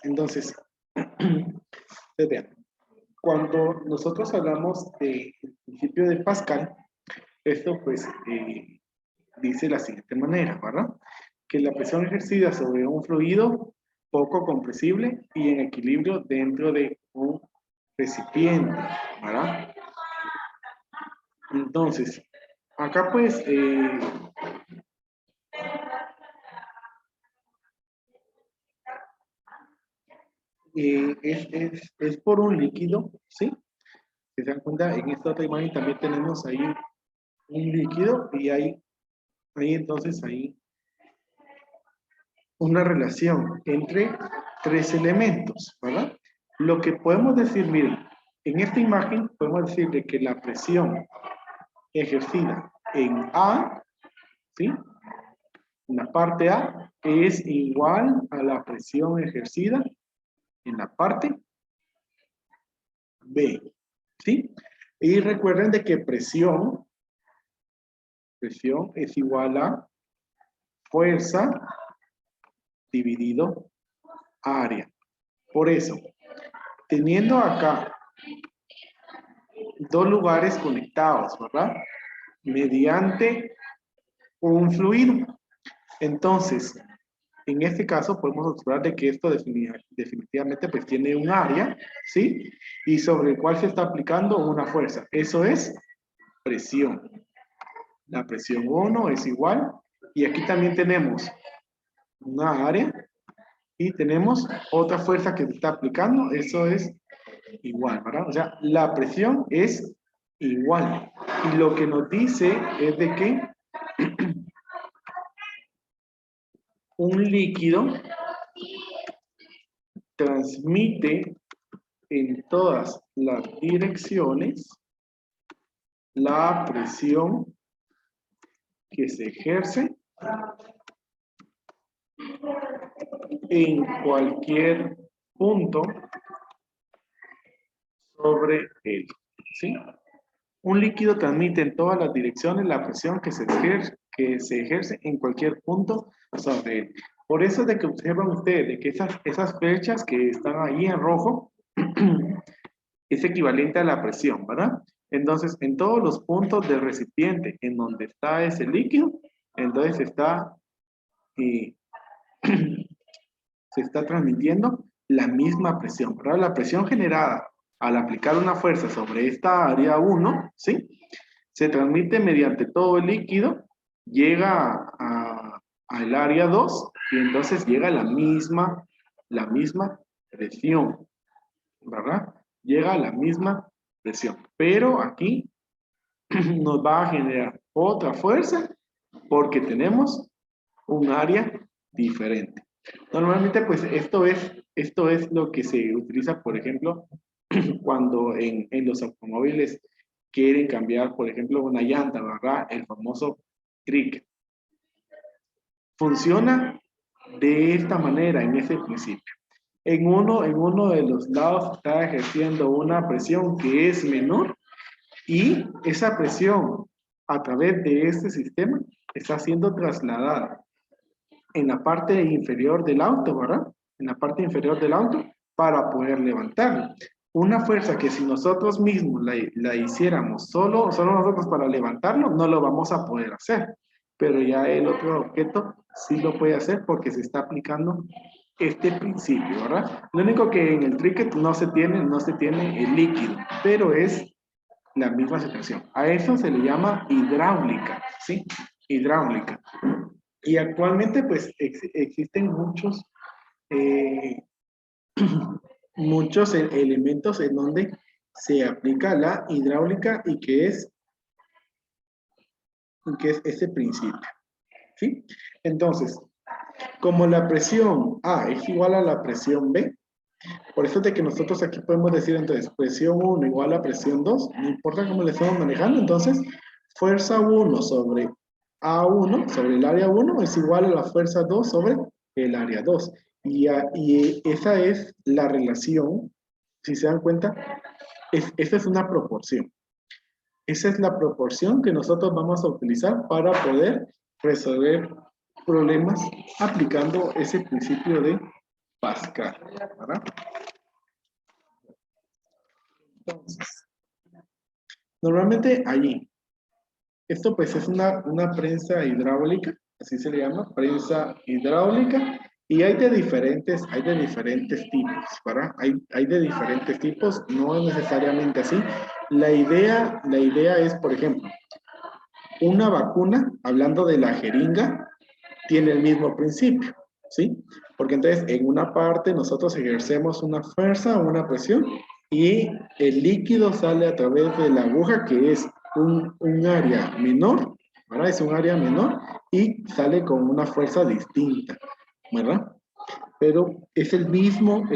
Entonces, vean, cuando nosotros hablamos del principio de Pascal, esto pues dice de la siguiente manera, ¿verdad? Que la presión ejercida sobre un fluido poco compresible y en equilibrio dentro de un recipiente, ¿verdad? Entonces, acá pues es por un líquido, ¿sí? Si se dan cuenta, en esta otra imagen también tenemos ahí un líquido y hay entonces ahí una relación entre tres elementos, ¿verdad? Lo que podemos decir, miren, en esta imagen podemos decir de que la presión ejercida en A, ¿sí? En la parte A es igual a la presión ejercida en la parte B, ¿sí? Y recuerden de que presión es igual a fuerza dividido área. Por eso, teniendo acá dos lugares conectados, ¿verdad? Mediante un fluido. Entonces, en este caso podemos observar de que esto definitivamente pues tiene un área, ¿sí? Y sobre el cual se está aplicando una fuerza. Eso es presión. La presión 1 es igual. Y aquí también tenemos una área y tenemos otra fuerza que se está aplicando. Eso es igual, ¿verdad? O sea, la presión es igual. Y lo que nos dice es de que un líquido transmite en todas las direcciones la presión que se ejerce en cualquier punto sobre él, ¿sí? Un líquido transmite en todas las direcciones la presión que se ejerce en cualquier punto sobre él. Por eso es de que observan ustedes de que esas flechas que están ahí en rojo es equivalente a la presión, ¿verdad? Entonces, en todos los puntos del recipiente en donde está ese líquido, entonces eh, se está transmitiendo la misma presión, ¿verdad? La presión generada al aplicar una fuerza sobre esta área 1, ¿sí? Se transmite mediante todo el líquido, llega al área 2 y entonces llega a la misma presión, ¿verdad? Llega a la misma presión. Pero aquí nos va a generar otra fuerza porque tenemos un área diferente. Normalmente, pues esto es lo que se utiliza, por ejemplo, cuando en los automóviles quieren cambiar, por ejemplo, una llanta, ¿verdad? El famoso trick. Funciona de esta manera, en ese principio. En uno de los lados está ejerciendo una presión que es menor y esa presión a través de este sistema está siendo trasladada en la parte inferior del auto, ¿verdad? En la parte inferior del auto para poder levantarlo. Una fuerza que si nosotros mismos la hiciéramos solo nosotros para levantarlo, no lo vamos a poder hacer. Pero ya el otro objeto sí lo puede hacer porque se está aplicando este principio, ¿verdad? Lo único que en el trinket no se tiene el líquido, pero es la misma situación. A eso se le llama hidráulica, ¿sí? Hidráulica. Y actualmente pues existen eh, muchos elementos en donde se aplica la hidráulica y que es ese principio, ¿sí? Entonces, como la presión A es igual a la presión B, por eso es de que nosotros aquí podemos decir entonces presión 1 igual a presión 2, no importa cómo le estamos manejando, entonces fuerza 1 sobre A1, sobre el área 1, es igual a la fuerza 2 sobre el área 2. Y esa es la relación, si se dan cuenta, esa es una proporción. Esa es la proporción que nosotros vamos a utilizar para poder resolver problemas aplicando ese principio de Pascal, ¿verdad? Entonces, normalmente allí, esto pues es una prensa hidráulica, así se le llama, prensa hidráulica, y hay de diferentes tipos, ¿verdad? Hay de diferentes tipos, no es necesariamente así. La idea es, por ejemplo, una vacuna, hablando de la jeringa, tiene el mismo principio, ¿sí? Porque entonces en una parte nosotros ejercemos una fuerza o una presión y el líquido sale a través de la aguja, que es un área menor, ¿verdad? Es un área menor y sale con una fuerza distinta, ¿verdad? Pero es el mismo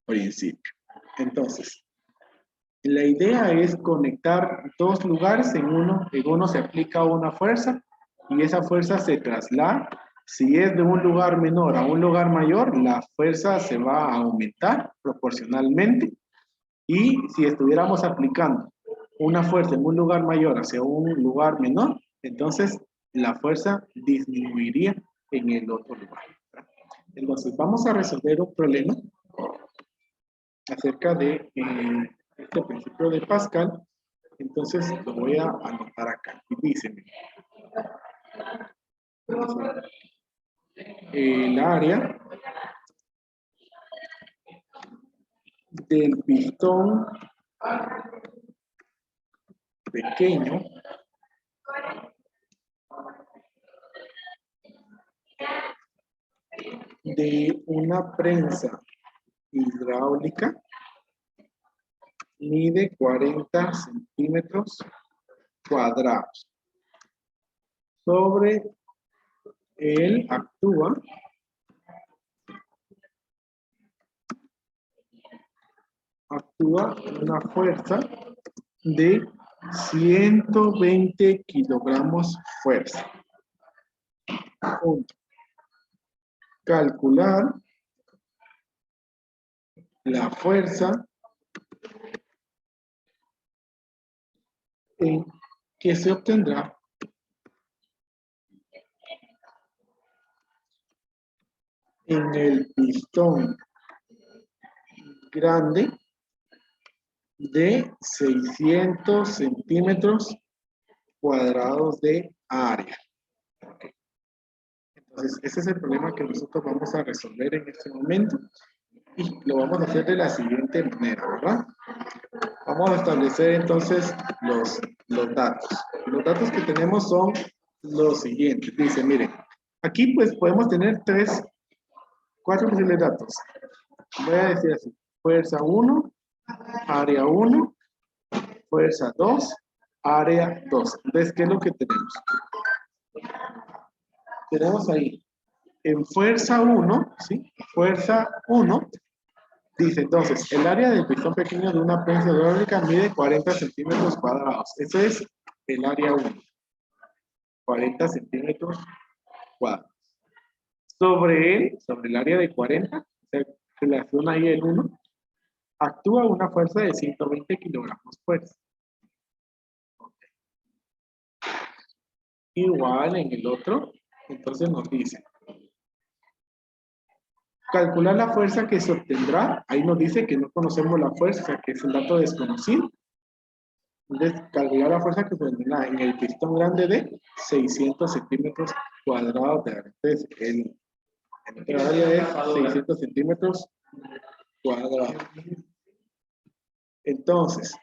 principio. Entonces, la idea es conectar dos lugares, en uno se aplica una fuerza y esa fuerza se traslada. Si es de un lugar menor a un lugar mayor, la fuerza se va a aumentar proporcionalmente. Y si estuviéramos aplicando una fuerza en un lugar mayor hacia un lugar menor, entonces la fuerza disminuiría en el otro lugar. Entonces vamos a resolver un problema acerca de este principio de Pascal. Entonces lo voy a anotar acá. Y dice, el área del pistón pequeño de una prensa hidráulica mide 40 centímetros cuadrados. Sobre él actúa una fuerza de 120 kilogramos fuerza. Punto. Calcular la fuerza que se obtendrá en el pistón grande de 600 centímetros cuadrados de área. Okay. Entonces, ese es el problema que nosotros vamos a resolver en este momento y lo vamos a hacer de la siguiente manera, ¿verdad? Vamos a establecer entonces los datos. Los datos que tenemos son los siguientes. Dice, miren, aquí pues podemos tener 4 posibles datos. Voy a decir así, fuerza 1, área 1, fuerza 2, área 2. Entonces, ¿qué es lo que tenemos? Tenemos ahí, en fuerza 1, ¿sí? Fuerza 1, dice entonces, el área del pistón pequeño de una prensa hidráulica mide 40 centímetros cuadrados. Eso es el área 1. 40 centímetros cuadrados. Sobre el área de 40, se relaciona ahí el 1, actúa una fuerza de 120 kilogramos fuerza. Okay. Igual en el otro, entonces nos dice, calcular la fuerza que se obtendrá, ahí nos dice que no conocemos la fuerza, que es un dato desconocido. Entonces, calcular la fuerza que se obtendrá en el pistón grande de 600 centímetros cuadrados de área. Entonces, el área es 600 centímetros cuadrados. Entonces,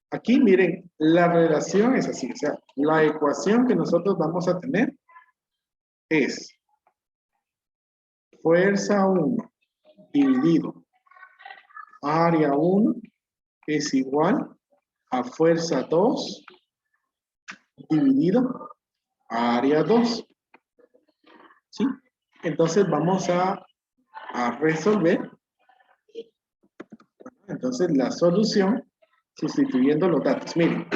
aquí miren, la relación es así, o sea, la ecuación que nosotros vamos a tener es fuerza 1 dividido área 1 es igual a fuerza 2 dividido área 2. ¿Sí? Entonces vamos a resolver. Entonces la solución, sustituyendo los datos. Miren,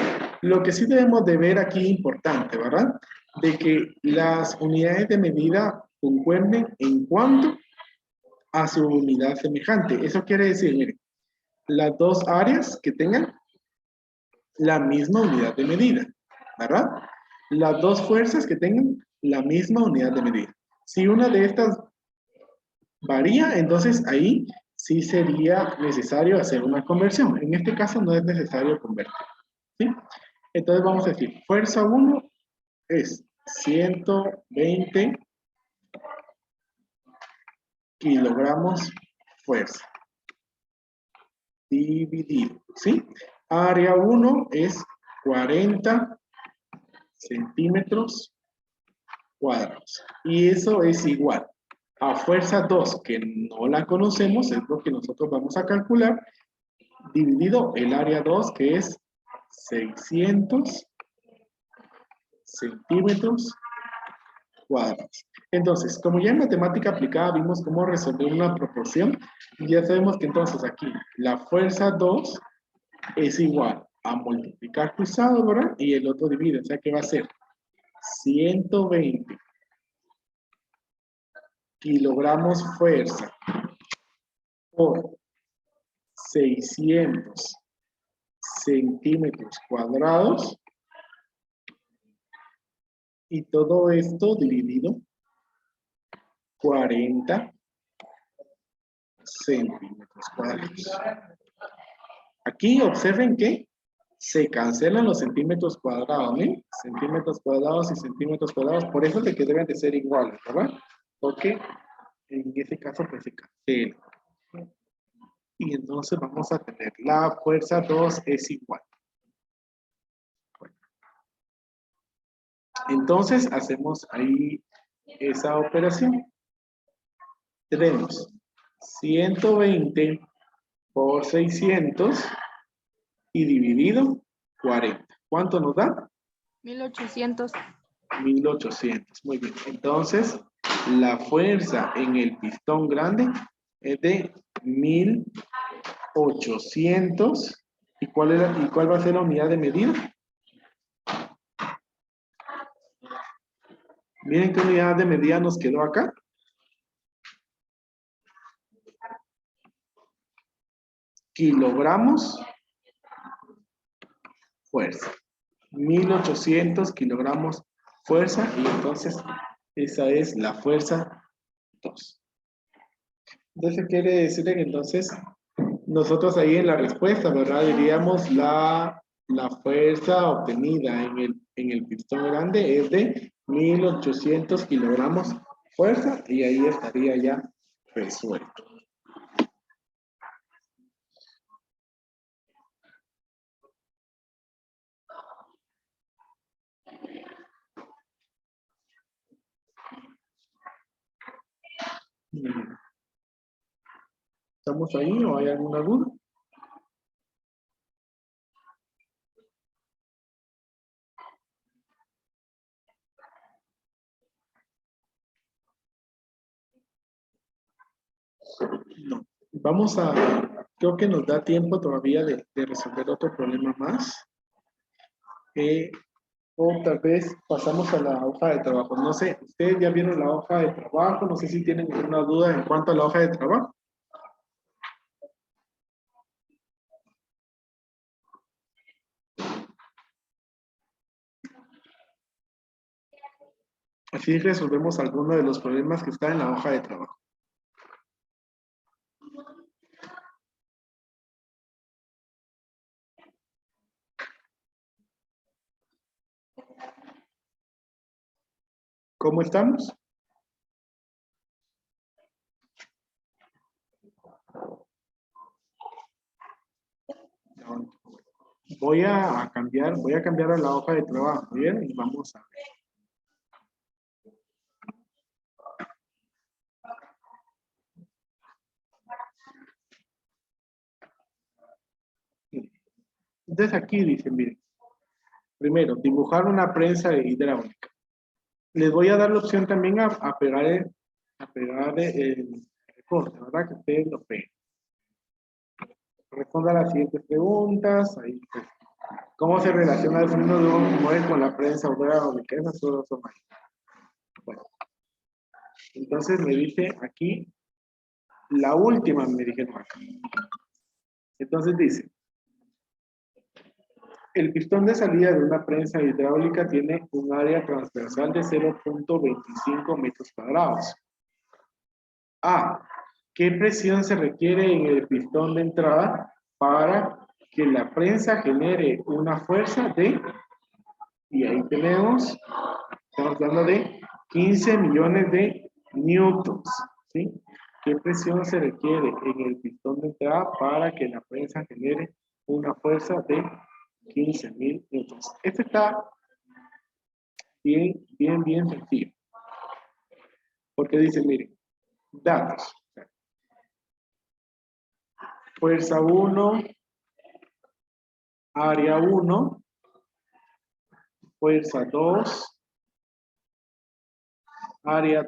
lo que sí debemos de ver aquí importante, ¿verdad? De que las unidades de medida concuerden en cuanto a su unidad semejante. Eso quiere decir, miren, las dos áreas que tengan la misma unidad de medida, ¿verdad? Las dos fuerzas que tengan la misma unidad de medida. Si una de estas varía, entonces ahí sí sería necesario hacer una conversión. En este caso no es necesario convertir, ¿sí? Entonces vamos a decir, fuerza 1 es 120 kilogramos fuerza dividido, ¿sí? Área 1 es 40 centímetros cuadrados. Y eso es igual a fuerza 2, que no la conocemos, es lo que nosotros vamos a calcular, dividido el área 2, que es 600 centímetros cuadrados. Entonces, como ya en matemática aplicada vimos cómo resolver una proporción, ya sabemos que entonces aquí la fuerza 2 es igual a multiplicar cruzado, ¿verdad? Y el otro divide, o sea que va a ser 120 kilogramos fuerza por 600 centímetros cuadrados, y todo esto dividido 40 centímetros cuadrados. Aquí observen que se cancelan los centímetros cuadrados, ¿eh? Centímetros cuadrados y centímetros cuadrados, por eso de que deben de ser iguales, ¿verdad? Porque en ese caso pues se cancela. Y entonces vamos a tener la fuerza 2 es igual. Bueno. Entonces hacemos ahí esa operación. Tenemos 120 por 600 y dividido 40. ¿Cuánto nos da? 1800. 1800. Muy bien. Entonces, la fuerza en el pistón grande es de 1800. ¿Y cuál va a ser la unidad de medida? Miren qué unidad de medida nos quedó acá. Kilogramos fuerza. 1800 kilogramos fuerza, y entonces esa es la fuerza 2. Entonces quiere decir que entonces nosotros ahí en la respuesta, ¿verdad? Diríamos la fuerza obtenida en el pistón grande es de 1800 kilogramos fuerza, y ahí estaría ya resuelto. ¿Estamos ahí o hay alguna duda? No. Vamos a, creo que nos da tiempo todavía de resolver otro problema más. O tal vez pasamos a la hoja de trabajo. No sé, ustedes ya vieron la hoja de trabajo, no sé si tienen alguna duda en cuanto a la hoja de trabajo. Así resolvemos alguno de los problemas que están en la hoja de trabajo. ¿Cómo estamos? Voy a cambiar a la hoja de trabajo, ¿bien? Y vamos a ver. Entonces aquí dicen, miren, primero, dibujar una prensa hidráulica. Les voy a dar la opción también a pegar el recorte, ¿verdad? Que ustedes lo peguen. Responda a las siguientes preguntas. Ahí, pues, ¿cómo se relaciona el fluido de un automóvil con la prensa hidráulica? Esas son más. Bueno, entonces me dice aquí, la última me dijeron acá. Entonces dice, El pistón de salida de una prensa hidráulica tiene un área transversal de 0.25 metros cuadrados. A. ¿Qué presión se requiere en el pistón de entrada para que la prensa genere una fuerza de, y ahí tenemos, estamos hablando de 15 millones de newtons, ¿sí? ¿Qué presión se requiere en el pistón de entrada para que la prensa genere una fuerza de 15.000 newtons? Esto está bien sencillo. Porque dice, miren, datos. Fuerza 1, área 1, fuerza 2, área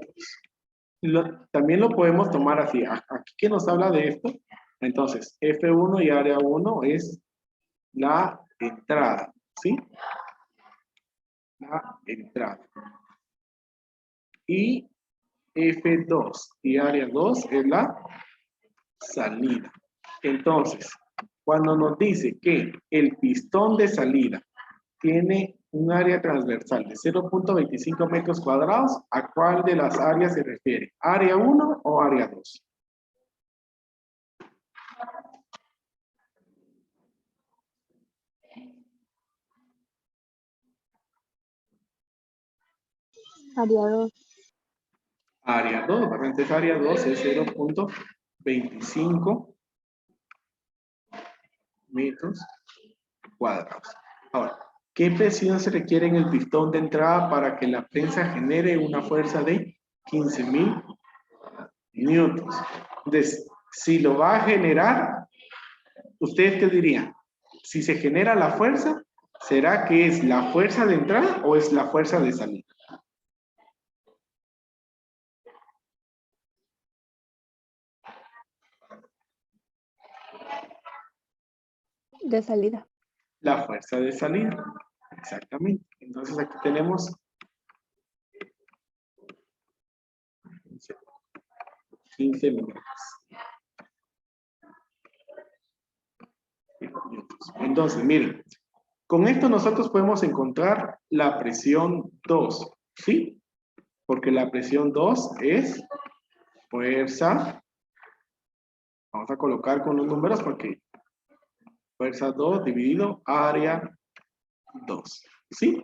2. También lo podemos tomar así. Aquí que nos habla de esto, entonces F1 y área 1 es la entrada, ¿sí? La entrada. Y F2 y área 2 es la salida. Entonces, cuando nos dice que el pistón de salida tiene un área transversal de 0.25 metros cuadrados, ¿a cuál de las áreas se refiere? ¿Área 1 o área 2? Área 2. Área 2, ¿verdad? Entonces área 2 es 0.25 metros cuadrados. Ahora, ¿qué presión se requiere en el pistón de entrada para que la prensa genere una fuerza de 15.000 newtons? Entonces, si lo va a generar, ¿ustedes qué dirían? Si se genera la fuerza, ¿será que es la fuerza de entrada o es la fuerza de salida? De salida. La fuerza de salida. Exactamente. Entonces aquí tenemos 15 minutos. Entonces, miren, con esto nosotros podemos encontrar la presión 2, ¿sí? Porque la presión 2 es fuerza, vamos a colocar con los números porque fuerza 2 dividido área 2, ¿sí?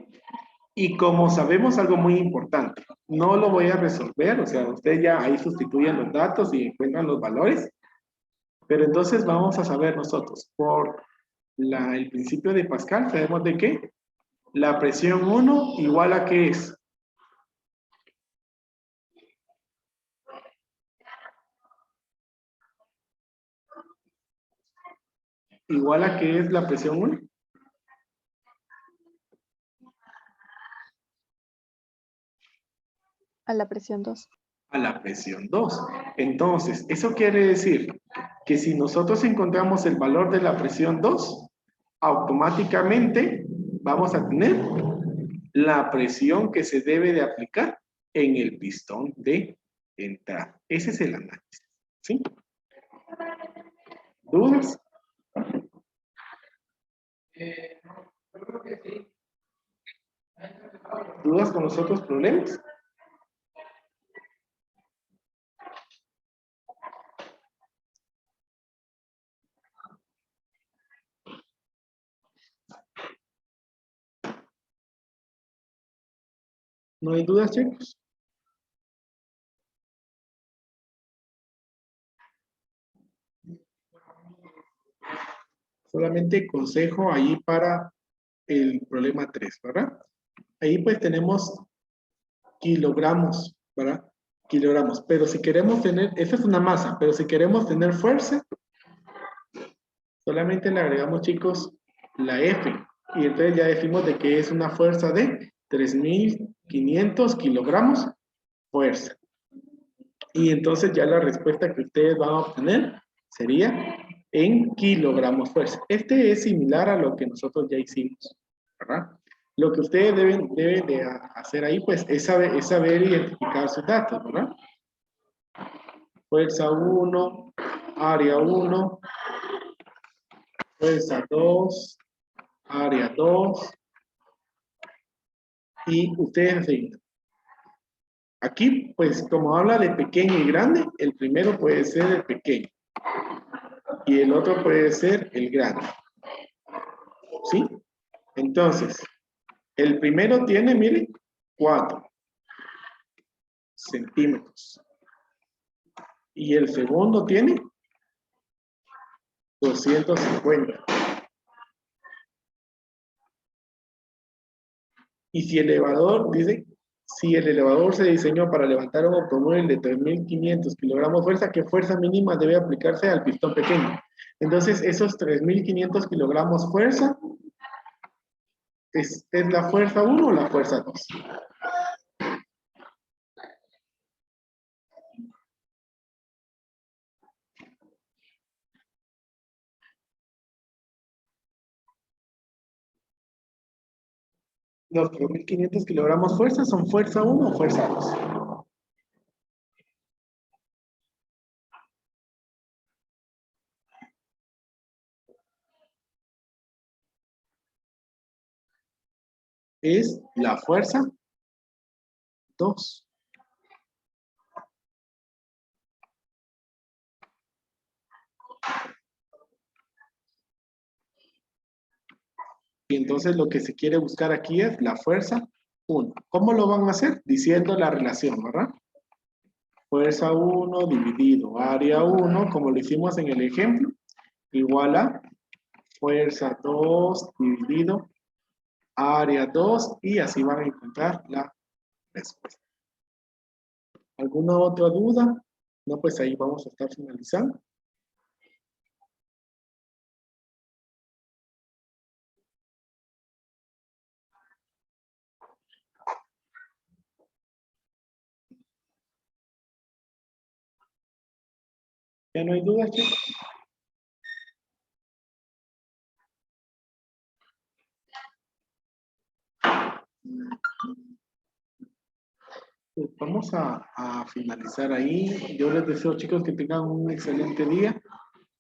Y como sabemos algo muy importante, no lo voy a resolver, o sea, ustedes ya ahí sustituyen los datos y encuentran los valores, pero entonces vamos a saber nosotros, por el principio de Pascal, sabemos de qué. La presión 1 igual a ¿qué es? Igual a ¿qué es la presión 1? A la presión 2. A la presión 2. Entonces, eso quiere decir que si nosotros encontramos el valor de la presión 2, automáticamente vamos a tener la presión que se debe de aplicar en el pistón de entrada. Ese es el análisis, ¿sí? ¿Dudas? ¿Dudas con los otros problemas? ¿No hay dudas, chicos? Solamente consejo ahí para el problema 3, ¿verdad? Ahí pues tenemos kilogramos, ¿verdad? Kilogramos. Pero si queremos tener, esa es una masa, pero si queremos tener fuerza, solamente le agregamos, chicos, la F. Y entonces ya decimos de que es una fuerza de 3.500 kilogramos fuerza. Y entonces ya la respuesta que ustedes van a obtener sería en kilogramos fuerza. Este es similar a lo que nosotros ya hicimos, ¿verdad? Lo que ustedes deben de hacer ahí, pues, es saber identificar sus datos, ¿verdad? Fuerza 1, área 1, fuerza 2, área 2, y ustedes enseguida. Aquí, pues, como habla de pequeño y grande, el primero puede ser el pequeño y el otro puede ser el grande. ¿Sí? Entonces, el primero tiene, miren, 4 centímetros. Y el segundo tiene 250. Y si el elevador, dice, si el elevador se diseñó para levantar un automóvil de 3.500 kilogramos de fuerza, ¿qué fuerza mínima debe aplicarse al pistón pequeño? Entonces, esos 3.500 kilogramos fuerza, ¿es la fuerza 1 o la fuerza 2? Los 3.500 kilogramos fuerza son fuerza 1 o fuerza 2. Es la fuerza 2. Y entonces lo que se quiere buscar aquí es la fuerza 1. ¿Cómo lo van a hacer? Diciendo la relación, ¿verdad? Fuerza 1 dividido área 1, como lo hicimos en el ejemplo, igual a fuerza 2 dividido área 2, y así van a encontrar la respuesta. ¿Alguna otra duda? No, pues ahí vamos a estar finalizando. ¿Ya no hay dudas, chicos? Pues vamos a finalizar ahí. Yo les deseo, chicos, que tengan un excelente día.